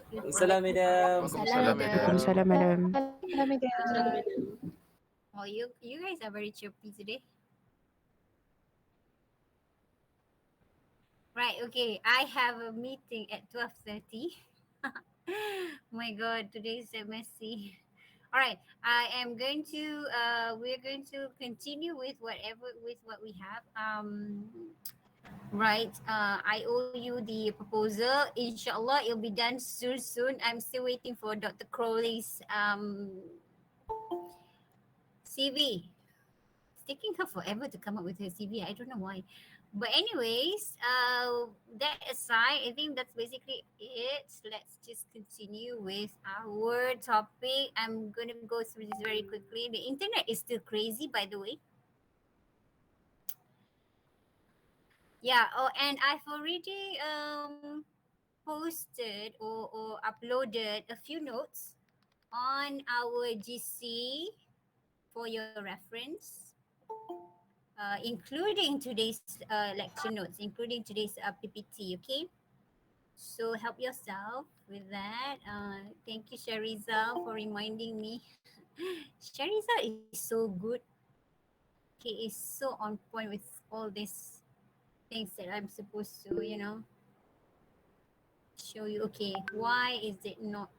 Salam, madam. Waalaikumsalam, madam. Waalaikumsalam, madam. Oh, you guys are very chirpy today. Right, okay. I have a meeting at 12:30. My God, today's so messy. All right, I am going to we're going to continue with what we have. Right. I owe you the proposal. Inshallah, it'll be done soon. I'm still waiting for Dr. Crowley's CV. It's taking her forever to come up with her CV. I don't know why. But anyways, that aside, I think that's basically it. Let's just continue with our topic. I'm gonna go through this very quickly. The internet is still crazy, by the way. Yeah. Oh, and I've already posted or uploaded a few notes on our GC for your reference, including today's lecture notes, including today's PPT. Okay. So help yourself with that. Thank you, Shariza, for reminding me. Shariza is so good. He is so on point with all these things that I'm supposed to, show you. Okay, why is it not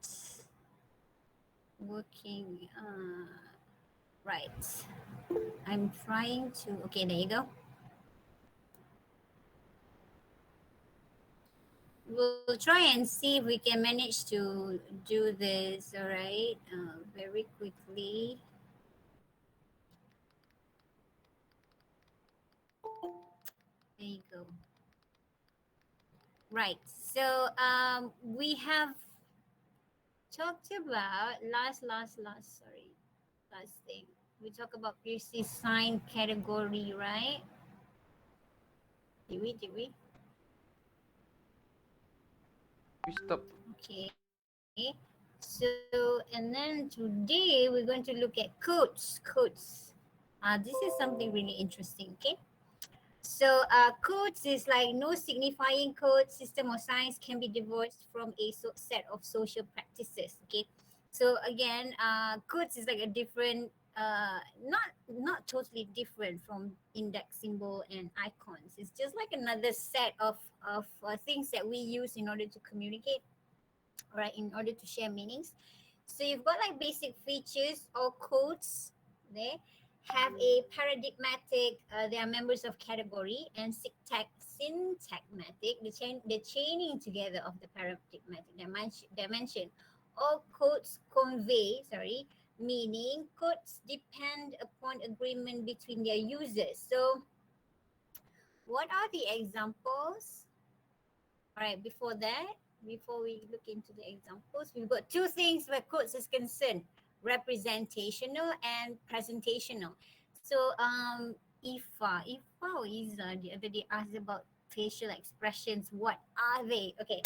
working? Right. I'm trying to. Okay, there you go. We'll try and see if we can manage to do this. All right, very quickly. There you go. Right. So we have talked about last thing. We talk about PhD sign category, right? Did we? We stop. Okay. So and then today we're going to look at codes. This is something really interesting. Okay. So codes is like no signifying code, system or science can be divorced from a set of social practices. Okay. So again, codes is like a different, not totally different from index symbol and icons. It's just like another set of things that we use in order to communicate, right? In order to share meanings. So you've got like basic features or codes there have a paradigmatic, they are members of category, and syntagmatic, the chaining together of the paradigmatic dimension. All codes convey, meaning. Codes depend upon agreement between their users. So what are the examples? All right, before we look into the examples, we've got two things where codes is concerned: representational and presentational. So Ifa or Iza the other day asked about facial expressions. What are they? Okay.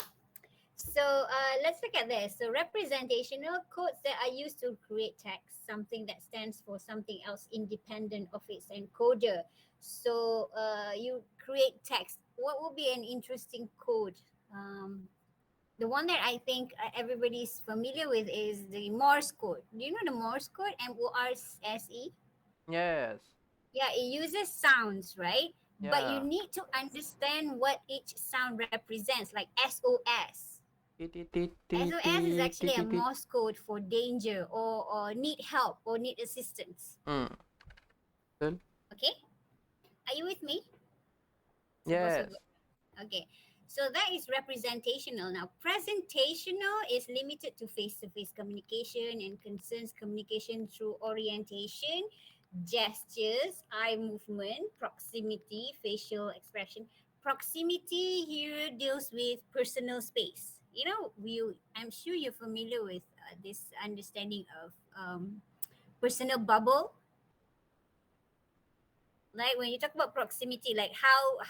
So let's look at this. So representational codes that are used to create text, something that stands for something else independent of its encoder. So you create text. What would be an interesting code? The one that I think everybody's familiar with is the Morse code. Do you know the Morse code? MORSE? Yes. Yeah, it uses sounds, right? But you Yeah. need to understand what each sound represents, like SOS. SOS is actually a Morse code for danger or need help or need assistance. Betul? Okay? Are you with me? So good. Yes. Okay. So that is representational. Now, presentational is limited to face-to-face communication and concerns communication through orientation, gestures, eye movement, proximity, facial expression. Proximity here deals with personal space. You know, I'm sure you're familiar with this understanding of personal bubble. Like when you talk about proximity, like how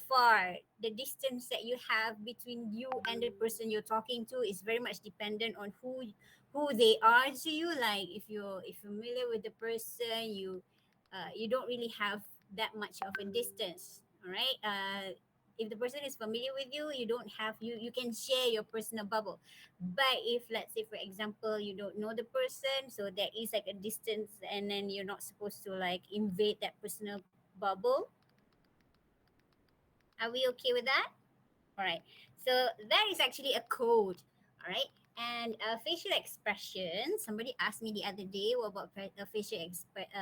far the distance that you have between you and the person you're talking to is very much dependent on who they are to you. Like if you're familiar with the person, you don't really have that much of a distance. All right. if the person is familiar with you, you don't have you can share your personal bubble. But if, let's say for example, you don't know the person, so there is like a distance, and then you're not supposed to like invade that personal bubble. Are we okay with that? All right. So that is actually a code. All right. And facial expression. Somebody asked me the other day, what about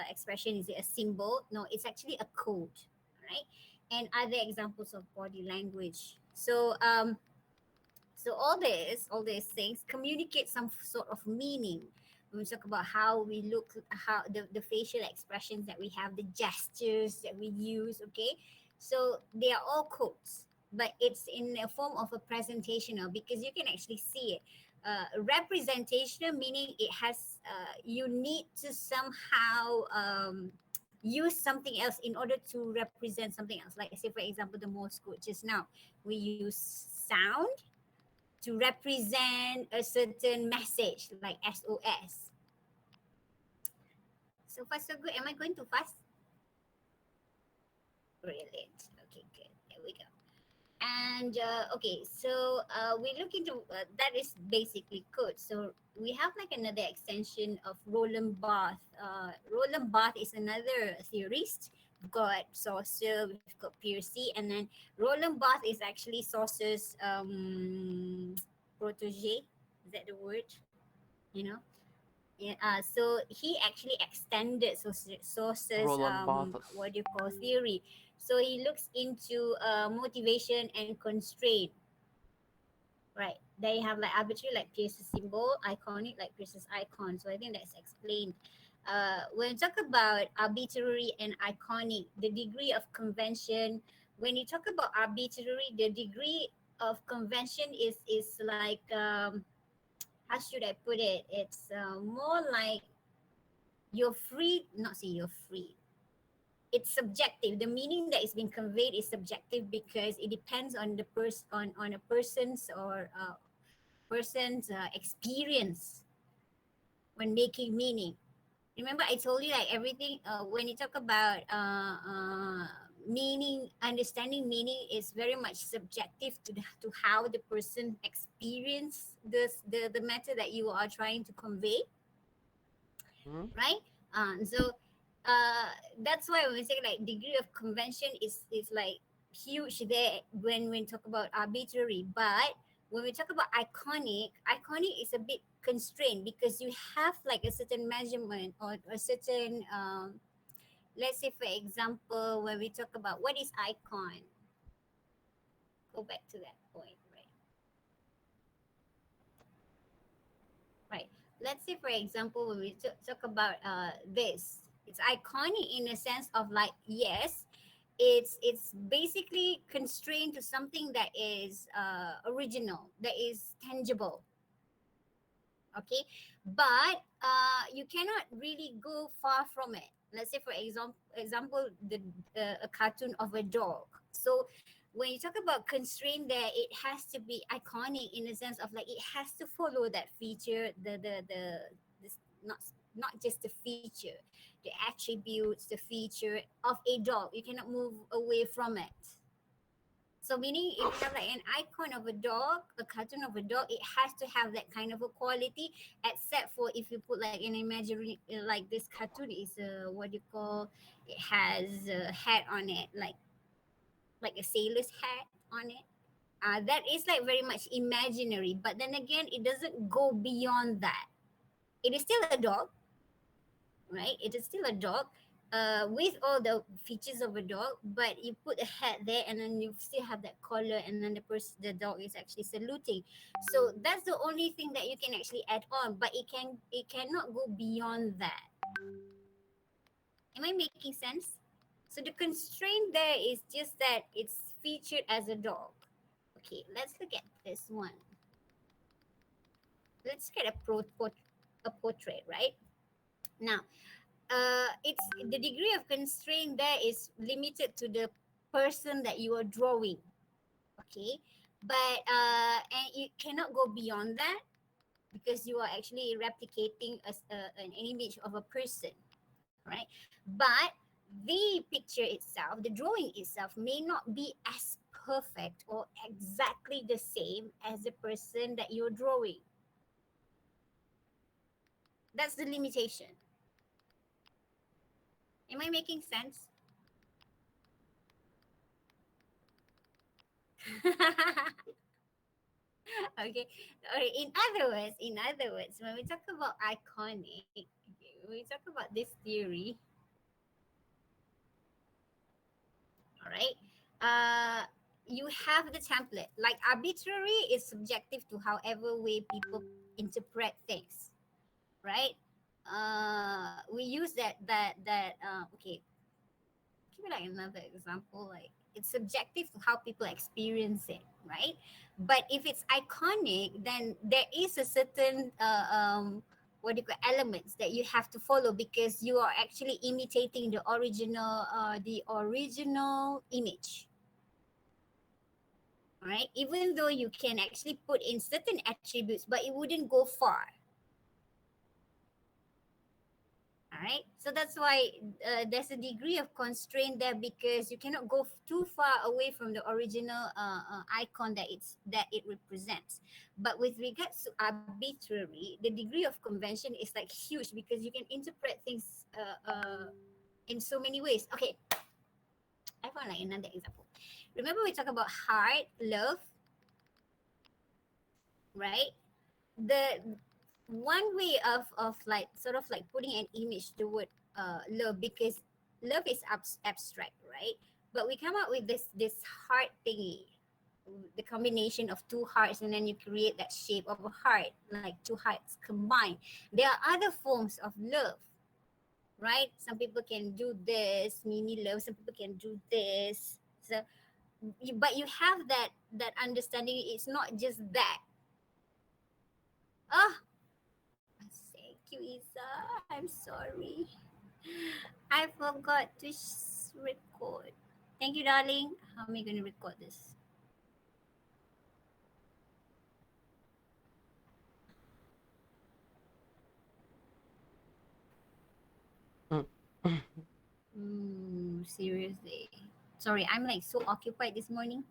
expression? Is it a symbol? No, it's actually a code. All right. And other examples of body language. So all these things communicate some sort of meaning. When we talk about how we look, how the facial expressions that we have, the gestures that we use, okay? So they are all codes, but it's in a form of a presentational because you can actually see it. Representational meaning it has you need to somehow use something else in order to represent something else. Like say for example the Morse code just now, we use sound to represent a certain message like SOS. So far so good. Am I going too fast? Brilliant. Okay, good. There we go. And okay, so we look into that is basically code. So we have like another extension of Roland Barthes. Roland Barthes is another theorist. We've got Saucer, we've got Pearcey, and then Roland Barthes is actually Saucer's protege. Is that the word? You know, yeah, so he actually extended sources, Roland Barthes. what do you call theory. So he looks into motivation and constraint. Right. They have like arbitrary like Pierce's symbol, iconic like Pierce's icon. So I think that's explained. When you talk about arbitrary and iconic, the degree of convention, when you talk about arbitrary, the degree of convention is like how should I put it? It's more like you're free, not say you're free. It's subjective. The meaning that is being conveyed is subjective because it depends on the on a person's or person's experience when making meaning. Remember, I told you like everything. When you talk about meaning, understanding meaning is very much subjective to how the person experience the matter that you are trying to convey, Hmm? right? So uh, that's why when we say like degree of convention is like huge there when we talk about arbitrary. But when we talk about iconic, iconic is a bit constrained because you have like a certain measurement or a certain let's say for example when we talk about what is icon, go back to that point, right? Right. Let's say, for example, when we talk about this, it's iconic in a sense of like, yes, it's basically constrained to something that is original, that is tangible. Okay, but you cannot really go far from it. Let's say for example the a cartoon of a dog. So when you talk about constraint there, it has to be iconic in the sense of like it has to follow that feature, this, not just the feature, the attributes, the feature of a dog. You cannot move away from it. So meaning if you have like an icon of a dog, a cartoon of a dog, it has to have that kind of a quality. Except for if you put like an imaginary, like this cartoon is what you call, it has a hat on it, like a sailor's hat on it. That is like very much imaginary. But then again, it doesn't go beyond that. It is still a dog, right? It is still a dog with all the features of a dog, but you put a hat there and then you still have that collar and then the dog is actually saluting. So that's the only thing that you can actually add on, but it cannot go beyond that. Am I making sense? So the constraint there is just that it's featured as a dog. Okay, let's look at this one. Let's get a portrait, right? Now, it's the degree of constraint there is limited to the person that you are drawing, okay, but and you cannot go beyond that because you are actually replicating an image of a person, right? But the picture itself, the drawing itself may not be as perfect or exactly the same as the person that you're drawing. That's the limitation. Am I making sense? Okay. Alright. In other words, when we talk about iconic, okay, when we talk about this theory, all right, you have the template. Like arbitrary is subjective to however way people interpret things, right? We use okay, give me like another example. Like it's subjective to how people experience it, right? But if it's iconic, then there is a certain what do you call elements that you have to follow because you are actually imitating the original image, right? Even though you can actually put in certain attributes, but it wouldn't go far. All right, so that's why there's a degree of constraint there because you cannot go too far away from the original icon that it represents. But with regards to arbitrary, the degree of convention is like huge because you can interpret things in so many ways. Okay, I found like another example. Remember we talk about heart, love, right? The one way of like sort of like putting an image to the word love because love is abstract, right? But we come up with this heart thingy, the combination of two hearts, and then you create that shape of a heart, like two hearts combined. There are other forms of love, right? Some people can do this mini love, some people can do this. So but you have that understanding. It's not just that. Oh, thank you, Isa. I'm sorry. I forgot to record. Thank you, darling. How am I going to record this? Seriously. Sorry, I'm like so occupied this morning.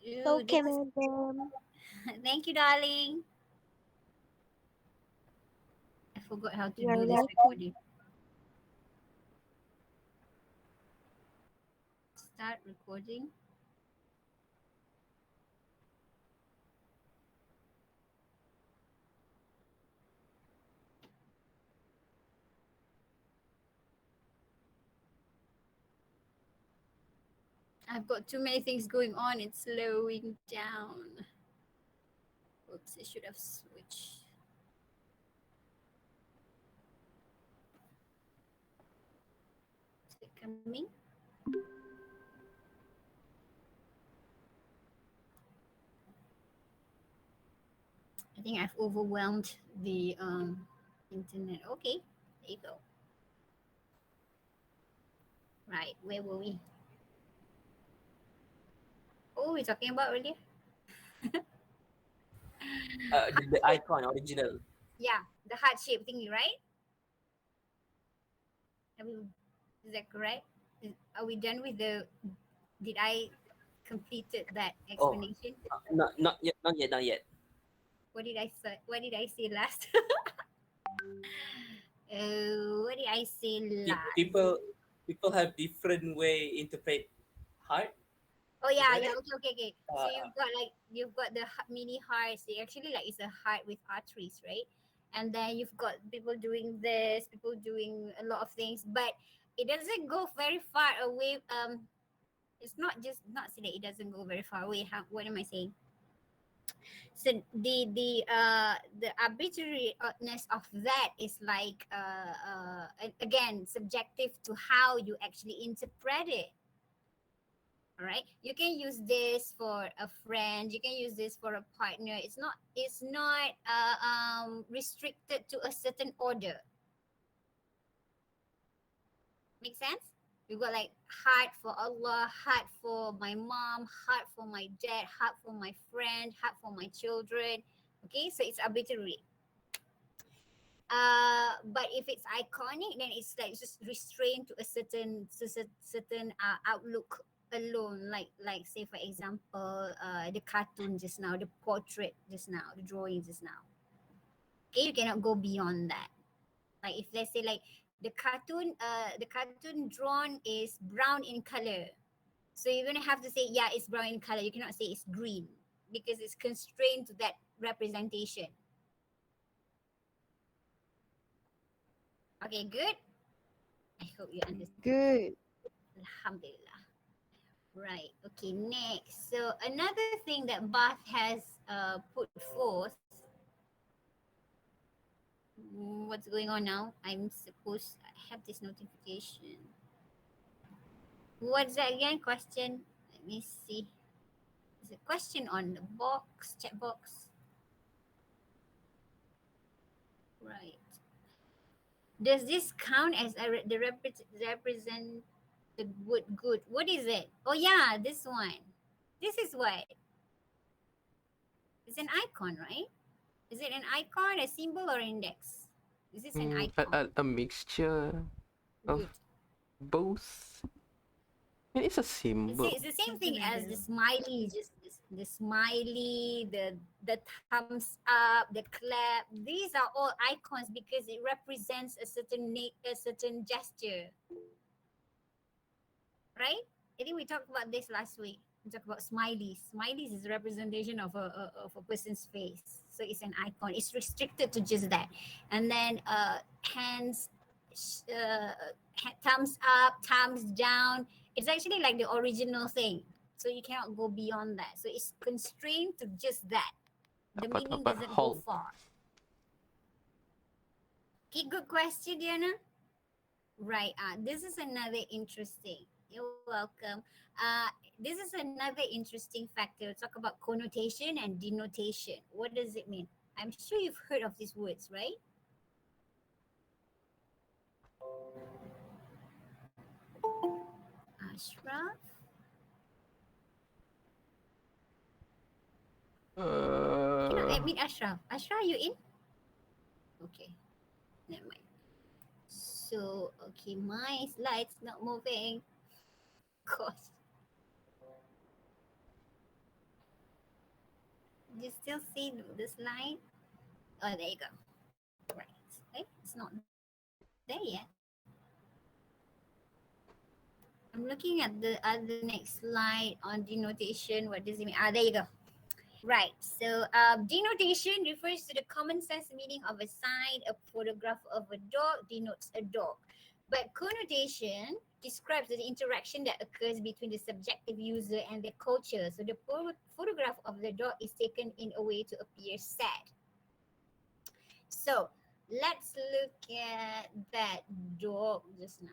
It's Ooh, okay, this is. madam. Thank you, darling. I forgot how to You're do this welcome. recording. Start recording. I've got too many things going on. It's slowing down. Oops, I should have switched. Is it coming? I think I've overwhelmed the internet. Okay, there you go. Right, where were we? Oh, we're talking about earlier. The icon original. Yeah, the heart shape thingy, right? Have we, is that correct? Are we done with the? Did I completed that Oh, explanation? not yet, not yet, not yet. What did I say? What did I say last? What did I say last? People have different way interpret heart. Oh Is yeah, that yeah. it? Okay, okay, okay. So you've got the mini hearts. They actually like it's a heart with arteries, right? And then you've got people doing this, people doing a lot of things, but it doesn't go very far away. It's not say that it doesn't go very far away. What am I saying? So the arbitrariness of that is like again subjective to how you actually interpret it. All right, you can use this for a friend, you can use this for a partner. It's not restricted to a certain order. Make sense? You got like heart for Allah, heart for my mom, heart for my dad, heart for my friend, heart for my children. Okay, so it's arbitrary. But if it's iconic, then it's like just restrained to a certain outlook alone. Like say for example, the cartoon just now, the portrait just now, the drawing just now. Okay, you cannot go beyond that. Like if let's say like the cartoon drawn is brown in color, so you're gonna have to say yeah, it's brown in color. You cannot say it's green because it's constrained to that representation. Okay, good. I hope you understand. Good. Alhamdulillah. Right. Okay. Next. So another thing that Bath has put forth. What's going on now? I'm supposed I have this notification. What's that again? Question. Let me see. There's a question on the box, chat box. Right. Does this count as represent the word good? What is it? Oh yeah, this one. This is what. It's an icon, right? Is it an icon, a symbol, or index? Is this an icon? A mixture Good. of both. It's a symbol. It's the same thing Something like as the that. smiley, just the smiley, the thumbs up, the clap. These are all icons because it represents a certain gesture, right? I think we talked about this last week. We talked about smileys. Smileys is a representation of a person's face, so it's an icon. It's restricted to just that, and then hands, thumbs up, thumbs down. It's actually like the original thing, so you cannot go beyond that. So it's constrained to just that. The meaning Apa doesn't go halt. far. Okay, good question, Diana. Right. This is another interesting. You're welcome. Uh, this is another interesting factor. We'll talk about connotation and denotation. What does it mean? I'm sure you've heard of these words, right? Ashraf? Cannot Uh, admit Ashraf. Ashraf, you in? Okay, never mind. So, okay, my slide's not moving. Gosh, do you still see the slide? Oh, there you go. Right. Okay, it's not there yet. I'm looking at the other next slide on denotation. What does it mean? There you go. Right. So denotation refers to the common sense meaning of a sign. A photograph of a dog denotes a dog. But connotation describes the interaction that occurs between the subjective user and the culture. So the photograph of the dog is taken in a way to appear sad. So let's look at that dog just now.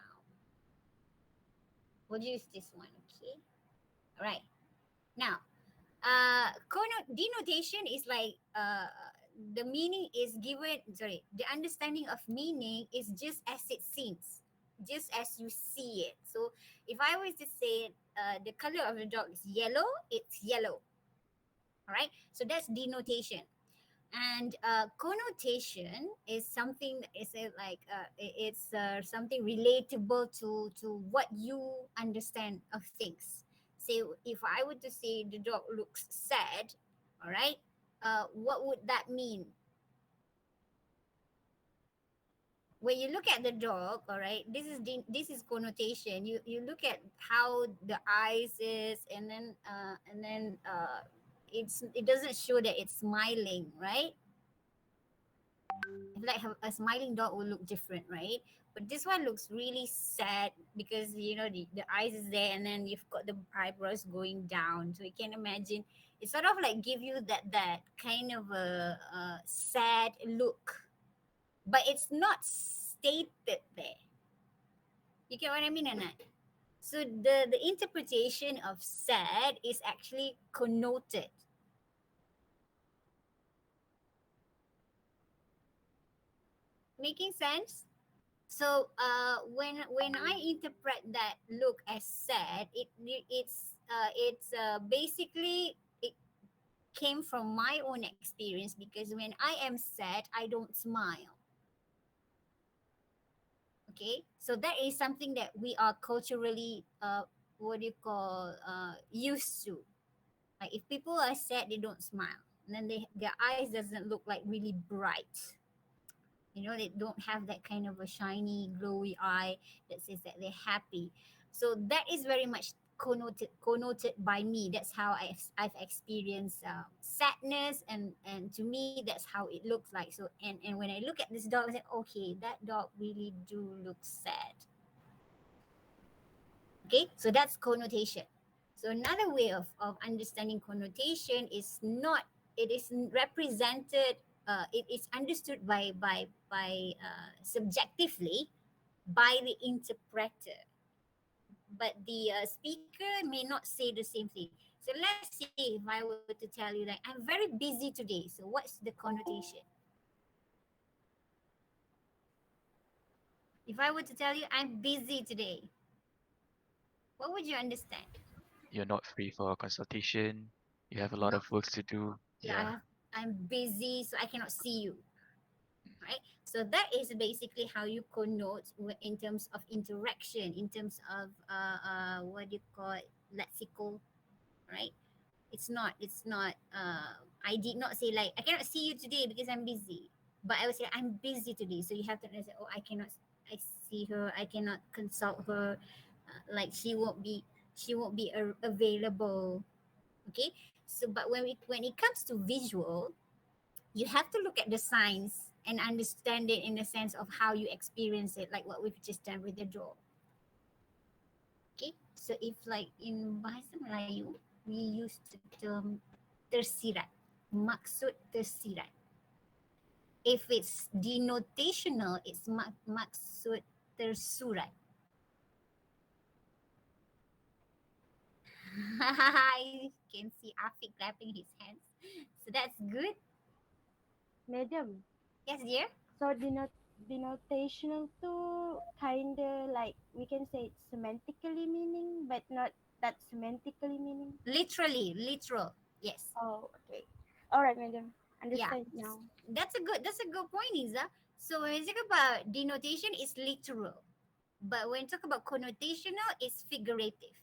We'll use this one, okay? All right. Now, denotation is like the meaning is given. Sorry, the understanding of meaning is just as it seems, just as you see it. So, if I was to say the color of the dog is yellow, it's yellow. All right. So that's denotation. And connotation is something that is like it's something relatable to what you understand of things. Say if I were to say the dog looks sad, all right, what would that mean? When you look at the dog, all right, this is connotation. You look at how the eyes is, and then it doesn't show that it's smiling, right? If like a smiling dog will look different, right? But this one looks really sad because you know the eyes is there and then you've got the eyebrows going down. So you can imagine it sort of like give you that kind of a sad look, but it's not stated there. You get what I mean or not? So the interpretation of sad is actually connoted. Making sense? So when I interpret that look as sad, it's basically it came from my own experience because when I am sad, I don't smile. Okay, so that is something that we are culturally what do you call used to. Like if people are sad, they don't smile, and then their eyes doesn't look like really bright. You know, they don't have that kind of a shiny glowy eye that says that they're happy. So that is very much connoted by me. That's how I've experienced sadness, and to me that's how it looks like. So and when I look at this dog, I say, okay, that dog really do look sad. Okay, so that's connotation. So another way of understanding connotation is not, it is represented, it is understood by subjectively by the interpreter, but the speaker may not say the same thing. So let's say if I were to tell you like I'm very busy today, so what's the connotation? If I were to tell you I'm busy today, what would you understand? You're not free for a consultation. You have a lot No, of work to do. yeah, Yeah. I'm busy, so I cannot see you, right? So that is basically how you connote in terms of interaction, in terms of what do you call it, lexical, right? It's not I did not say like I cannot see you today because I'm busy, but I would say I'm busy today, so you have to understand, oh, I cannot, I see her, I cannot consult her, like she won't be available. Okay, so but when it comes to visual, you have to look at the signs and understand it in the sense of how you experience it, like what we've just done with the draw. Okay, so if like in bahasa Melayu we use the term tersirat, maksud tersirat. If it's denotational, it's maksud tersurat. I can see Afiq clapping his hands, so that's good. Madam, Yes, dear. so denotational too kinda like we can say it's semantically meaning, but not that semantically meaning. Literally, literal. Yes. Oh, okay. All right, madam. Yeah, Understand now. that's a good point, Iza. So when you talk about denotation, it's literal, but when you talk about connotational, it's figurative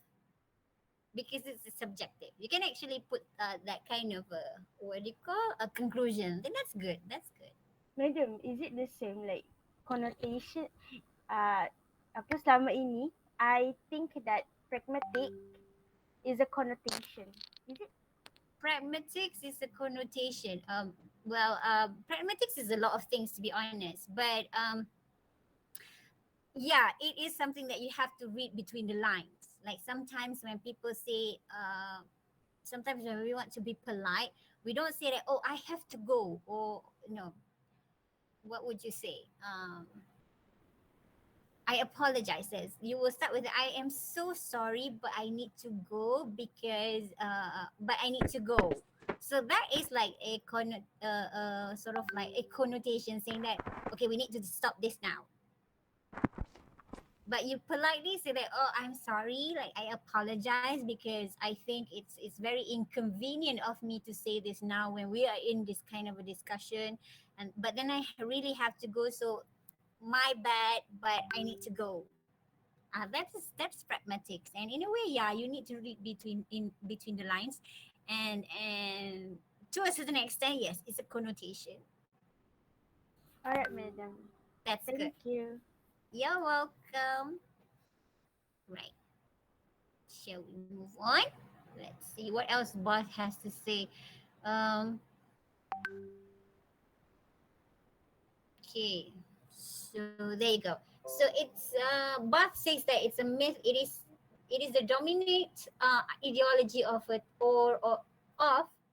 because it's subjective. You can actually put that kind of a, what do you call, a conclusion. Then that's good. That's good. Madam, is it the same like connotation? Uh, apa selama ini, I think that pragmatic is a connotation. Is it? Pragmatics is a connotation. Pragmatics is a lot of things, to be honest, but yeah, it is something that you have to read between the lines. Like sometimes when people say sometimes when we want to be polite, we don't say that, oh, I have to go, or no, what would you say? I apologize. Says you will start with, I am so sorry, but I need to go because but I need to go. So that is like a sort of like a connotation saying that, okay, we need to stop this now. But you politely say that, oh, I'm sorry, like I apologize because I think it's very inconvenient of me to say this now when we are in this kind of a discussion, and but then I really have to go, so my bad, but I need to go. That's pragmatics, and in a way, yeah, you need to read between the lines, and to a certain extent, yes, it's a connotation. All right, madam. That's good. Thank you. You're welcome. Right. Shall we move on? Let's see what else Bart has to say. Um, okay. So there you go. So it's Bart says that it's a myth. It is the dominant ideology of it or of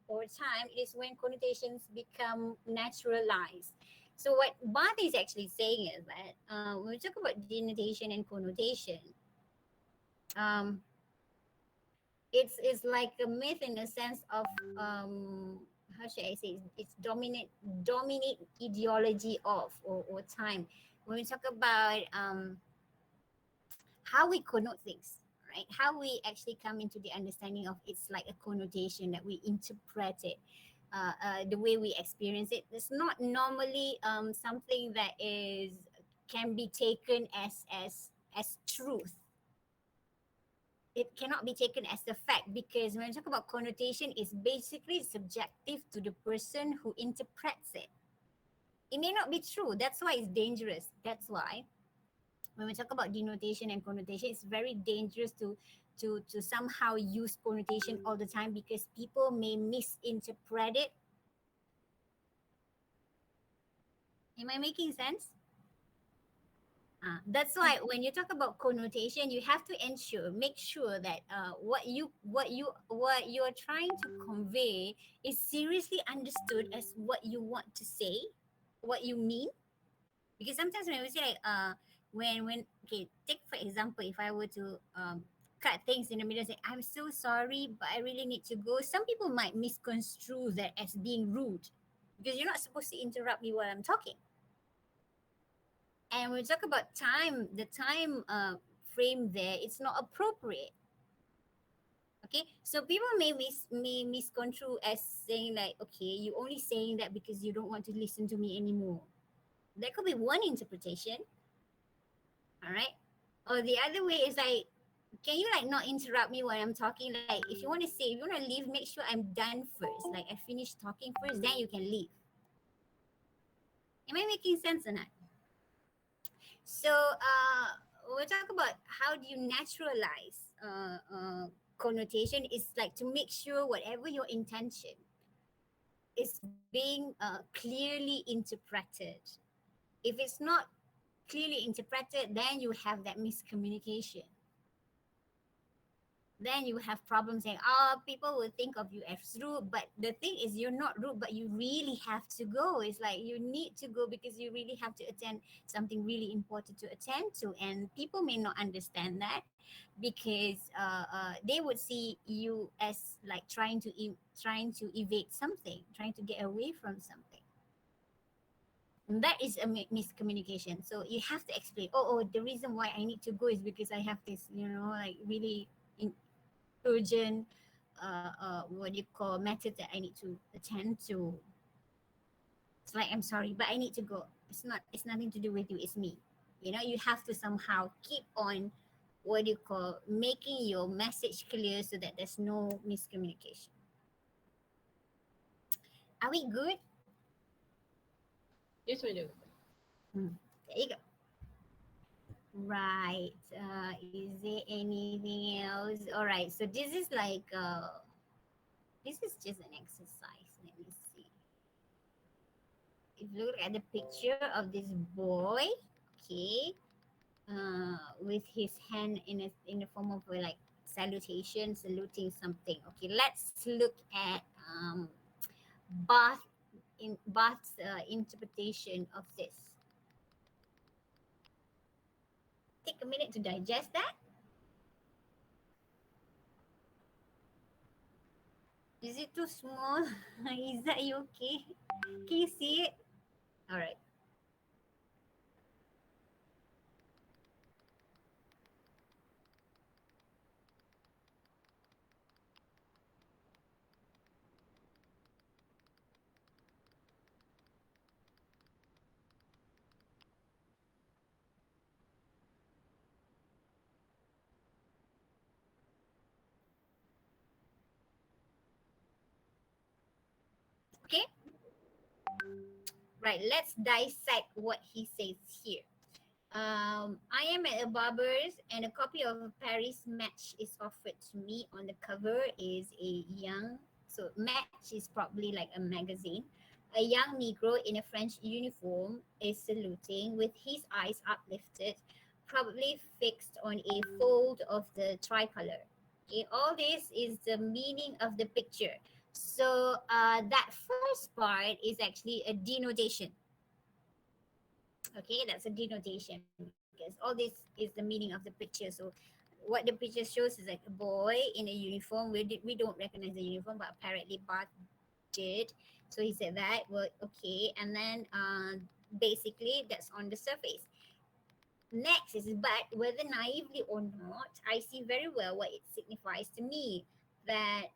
or time. It is when connotations become naturalized. So what Bart is actually saying is that when we talk about denotation and connotation, um, it's like a myth in the sense of how should I say, it's dominate ideology of or time. When we talk about how we connote things, right? How we actually come into the understanding of it's like a connotation that we interpret it. The way we experience it. It's not normally something that is can be taken as truth. It cannot be taken as the fact, because when we talk about connotation, it's basically subjective to the person who interprets it. It may not be true. That's why it's dangerous. That's why when we talk about denotation and connotation, it's very dangerous to somehow use connotation all the time, because people may misinterpret it. Am I making sense? That's why when you talk about connotation, you have to make sure that what you're trying to convey is seriously understood as what you want to say, what you mean. Because sometimes when we say like when okay, take for example, if I were to cut things in the middle and say I'm so sorry but I really need to go, some people might misconstrue that as being rude, because you're not supposed to interrupt me while I'm talking. And when we talk about time, the time frame there, it's not appropriate. Okay, so people may misconstrue as saying like, okay, you only saying that because you don't want to listen to me anymore. That could be one interpretation. All right. Or the other way is like, can you like not interrupt me when I'm talking? Like, if you want to say, if you want to leave, make sure I'm done first. Like, I finish talking first, then you can leave. Am I making sense or not? So, we'll talk about how do you naturalize connotation. Is like to make sure whatever your intention is being clearly interpreted. If it's not clearly interpreted, then you have that miscommunication. Then you have problems saying, oh, people will think of you as rude. But the thing is, you're not rude, but you really have to go. It's like you need to go because you really have to attend something really important to attend to. And people may not understand that, because they would see you as like trying to evade something, trying to get away from something. And that is a miscommunication. So you have to explain, oh, the reason why I need to go is because I have this, like really urgent what do you call method that I need to attend to. It's like, I'm sorry, but I need to go. It's nothing to do with you, it's me. You have to somehow keep on what do you call making your message clear so that there's no miscommunication. Are we good? Yes, madam. There you go. Right. Is there anything else? All right. So this is like this is just an exercise. Let me see. If you look at the picture of this boy, okay, with his hand in the form of a, like salutation, saluting something. Okay, let's look at Bath's interpretation of this. Take a minute to digest that. Is it too small? Is that you okay? Can you see it? All right. Okay. Right. Let's dissect what he says here. I am at a barber's and a copy of a Paris Match is offered to me. On the cover is a young, so Match is probably like a magazine. A young Negro in a French uniform is saluting with his eyes uplifted, probably fixed on a fold of the tricolor. Okay, all this is the meaning of the picture. So that first part is actually a denotation. Okay, that's a denotation, because all this is the meaning of the picture. So what the picture shows is like a boy in a uniform. We don't recognize the uniform, but apparently Bart did. So he said that, well, okay, and then basically that's on the surface. Next is, but whether naively or not, I see very well what it signifies to me, that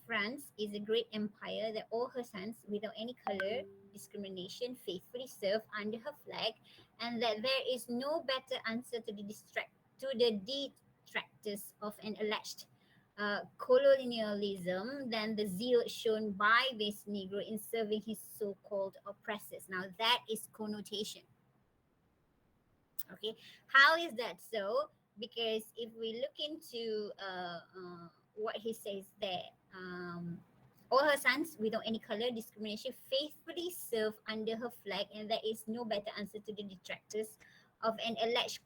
France is a great empire that all her sons, without any color discrimination, faithfully serve under her flag, and that there is no better answer to the detractors of an alleged colonialism than the zeal shown by this Negro in serving his so-called oppressors. Now that is connotation. Okay, how is that so? Because if we look into what he says there, all her sons, without any color discrimination, faithfully serve under her flag, and there is no better answer to the detractors of an alleged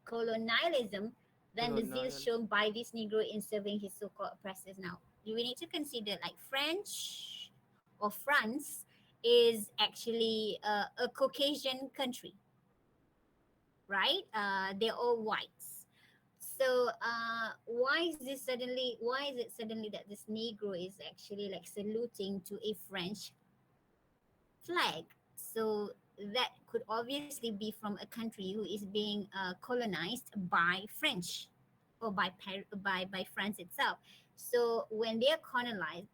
colonialism than the zeal Colonial. shown by this Negro in serving his so-called oppressors. Now, we need to consider like French or France is actually a Caucasian country, right? They're all whites. So why is this suddenly? Why is it suddenly that this Negro is actually like saluting to a French flag? So that could obviously be from a country who is being colonized by French or by France itself. So when they are colonized,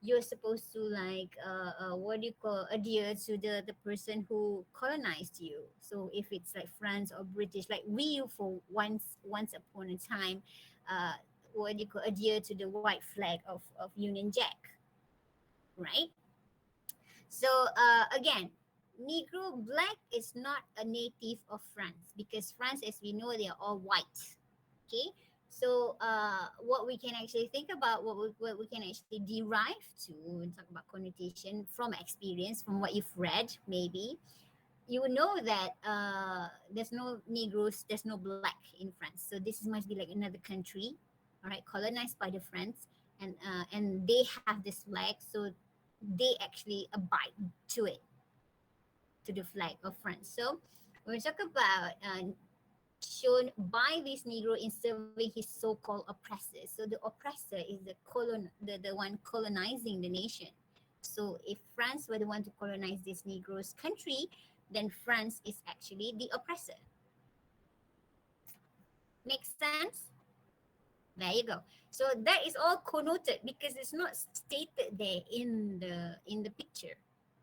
you're supposed to like what do you call, adhere to the person who colonized you. So if it's like France or British, like we for once upon a time, uh, what do you call, adhere to the white flag of Union Jack, right? So again, Negro black is not a native of France because France, as we know, they are all white. Okay, so what we can actually think about, what we can actually derive to and talk about connotation from experience, from what you've read, maybe you know that there's no Negroes, there's no black in France. So this must be like another country, all right, colonized by the French, and they have this flag, so they actually abide to it, to the flag of France. So when we talk about shown by this Negro in serving his so-called oppressors. So the oppressor is the one colonizing the nation. So if France were the one to colonize this Negro's country, then France is actually the oppressor. Make sense? There you go. So that is all connoted because it's not stated there in the picture.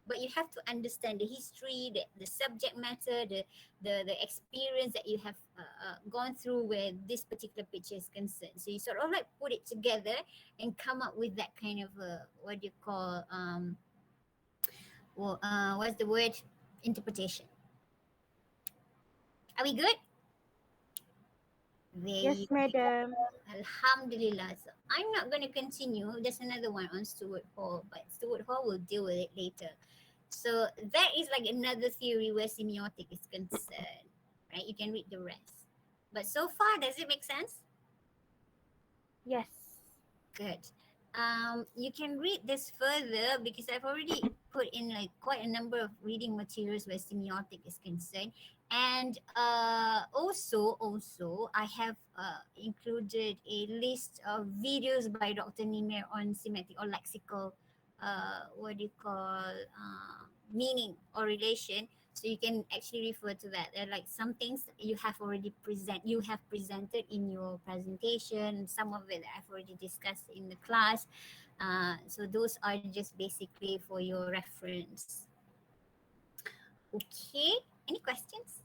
But you have to understand the history, the subject matter, the experience that you have gone through where this particular picture is concerned. So you sort of like put it together and come up with that kind of what do you call what's the word, interpretation. Are we good? There Yes, you madam. Alhamdulillah. So I'm not going to continue. There's another one on Stuart Hall, but Stuart Hall will deal with it later. So that is like another theory where semiotic is concerned, right? You can read the rest. But so far, does it make sense? Yes. Good. You can read this further because I've already put in like quite a number of reading materials where semiotic is concerned, and also I have included a list of videos by Dr. Nimir on semantic or lexical, what do you call, meaning or relation. So you can actually refer to that. There are like some things you have presented in your presentation. Some of it I've already discussed in the class. So those are just basically for your reference. Okay. Any questions?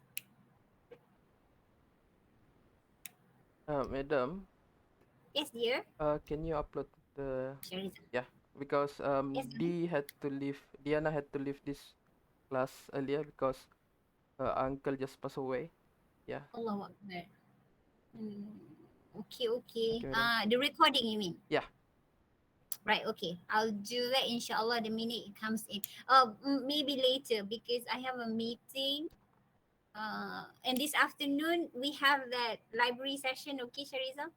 Madam, Yes, dear. can you upload the Shariza. yeah, because Yes, Diana had to leave this class earlier because her uncle just passed away. Yeah. Allah Akbar. Hmm. Okay, okay. Okay, madam. The recording you mean? Yeah. Right, okay. I'll do that inshallah the minute it comes in. Maybe later because I have a meeting. And this afternoon we have that library session, okay, Shariza?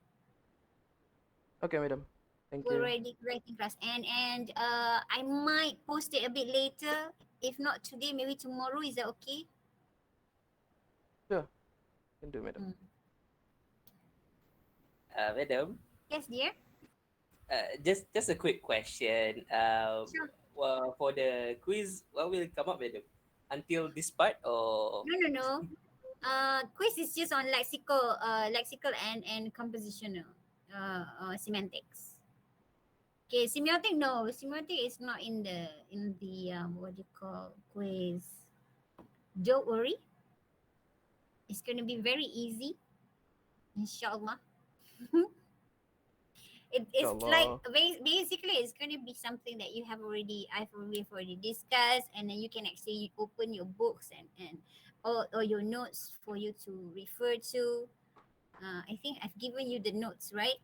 Okay, madam. Thank We're you. already writing class. And I might post it a bit later. If not today, maybe tomorrow. Is that okay? Sure. Can do, madam. Mm. Madam, Yes, dear. just a quick question. Sure. Well, for the quiz, what will come up, madam? Until this part, or No. Quiz is just on lexical and compositional. semantics. Okay, semiotic, no, semiotic is not in the what do you call, quiz. Don't worry, it's gonna be very easy, inshallah. It's like Inshallah. basically it's going to be something that we've already discussed, and then you can actually open your books and or your notes for you to refer to. I think I've given you the notes, right?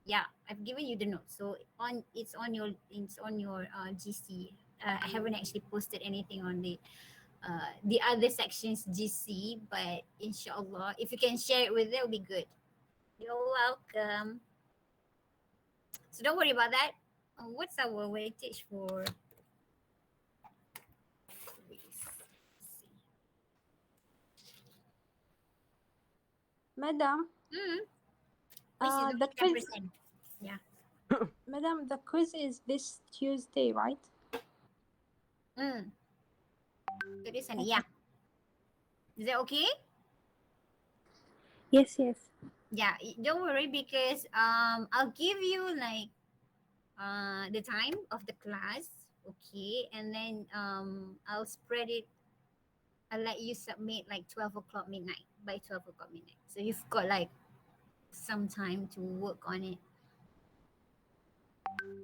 Yeah, I've given you the notes, so it's on your GC. I haven't actually posted anything on the other sections GC, but inshallah if you can share it with them, it'll be good. You're welcome. So don't worry about that. What's our weightage for quiz? Let's see. Madam, Quiz is the only quiz, 10%. Yeah. Madam, the quiz is this Tuesday, right? Mm. Today Sunday. Yeah. Is that okay? Yes, yes. Yeah. Don't worry because I'll give you like the time of the class. Okay, and then I'll spread it. I'll let you submit like 12 o'clock midnight, by 12 o'clock midnight. So you've got like some time to work on it.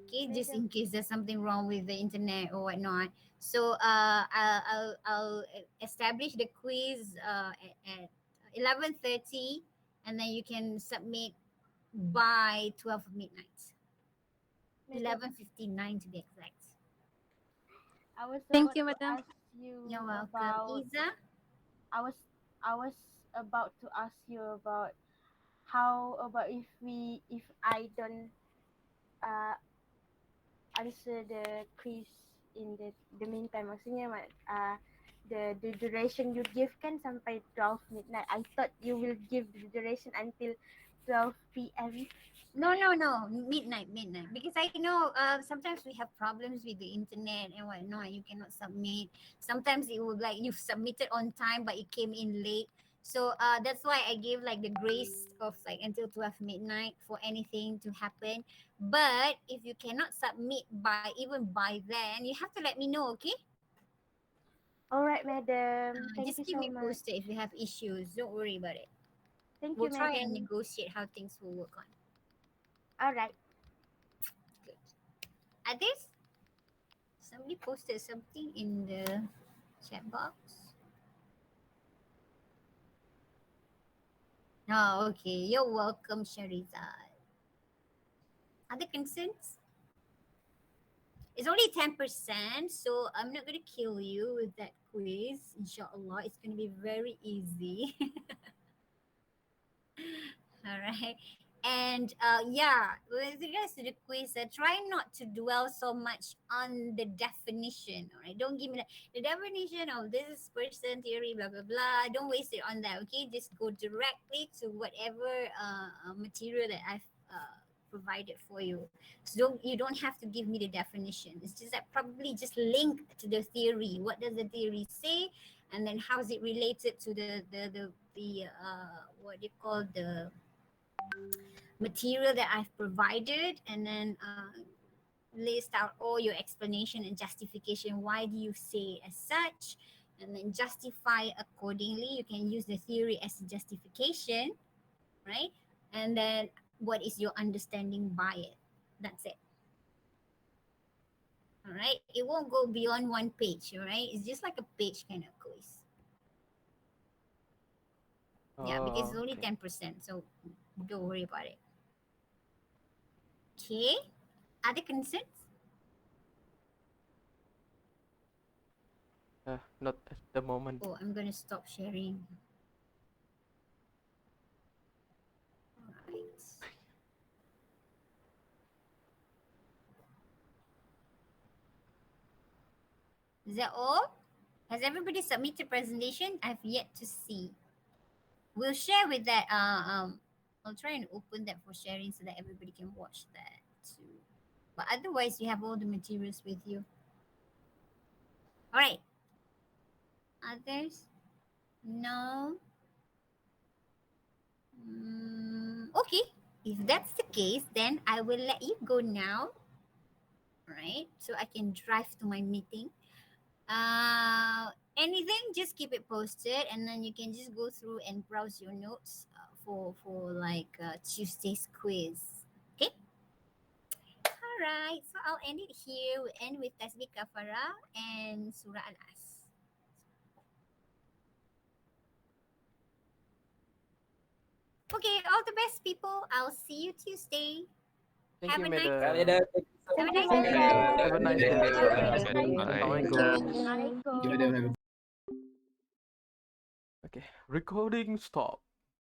Okay, just in Madam, case there's something wrong with the internet or whatnot. So I'll establish the quiz at 11:30, and then you can submit by 12 midnight. madam, 11:59 to be exact. I was Thank about you, to madam. ask you You're welcome, about. Iza. I was I was about to ask you about how about if I don't uh answer the quiz in the meantime, maksudnya the duration you give kan sampai 12 midnight. I thought you will give the duration until 12 p.m. No, midnight. Because I know sometimes we have problems with the internet and whatnot. You cannot submit. Sometimes it will like you've submitted on time, but it came in late. So that's why I gave like the grace of like until 12 midnight for anything to happen. But if you cannot submit by even by then, you have to let me know, okay? All right, madam. Thank Just you keep so me much. posted if you have issues. Don't worry about it. Thank We'll you, try and madam. negotiate how things will work on. All right. Good. Others? Somebody posted something in the chat box. Oh, okay. You're welcome, Sharizad. Other concerns? It's only 10%, so I'm not going to kill you with that quiz. Inshallah, it's going to be very easy. All right. And yeah, with regards to the quiz, try not to dwell so much on the definition. All right. Don't give me the definition of this person theory, blah, blah, blah. Don't waste it on that. Okay. Just go directly to whatever material that I've provided for you. So you don't have to give me the definition. It's just that probably just link to the theory. What does the theory say? And then how is it related to the what do you call, the material that I've provided, and then list out all your explanation and justification. Why do you say as such? And then justify accordingly. You can use the theory as a justification, right? And then what is your understanding by it? That's it. All right. It won't go beyond one page, all right? It's just like a page kind of quiz. Yeah, because it's Oh, only okay. 10%. So don't worry about it. Okay. Other concerns? Not at the moment. Oh, I'm gonna stop sharing. Alright. Is that all? Has everybody submitted presentation? I've yet to see. We'll share with that. I'll try and open that for sharing so that everybody can watch that too. But otherwise, you have all the materials with you. All right. Others? No. Okay. If that's the case, then I will let you go now. Right? So I can drive to my meeting. Anything, just keep it posted, and then you can just go through and browse your notes for like Tuesday's quiz. Okay. All right. So I'll end it here. We end with Tasbih Kafara and Surah Al-As. Okay, all the best, people. I'll see you Tuesday. Thank Have you, a nice madam. Thank Have a you, nice day. Have a nice day, madam. madam. Bye. Assalamualaikum. Assalamualaikum. Okay, recording stop.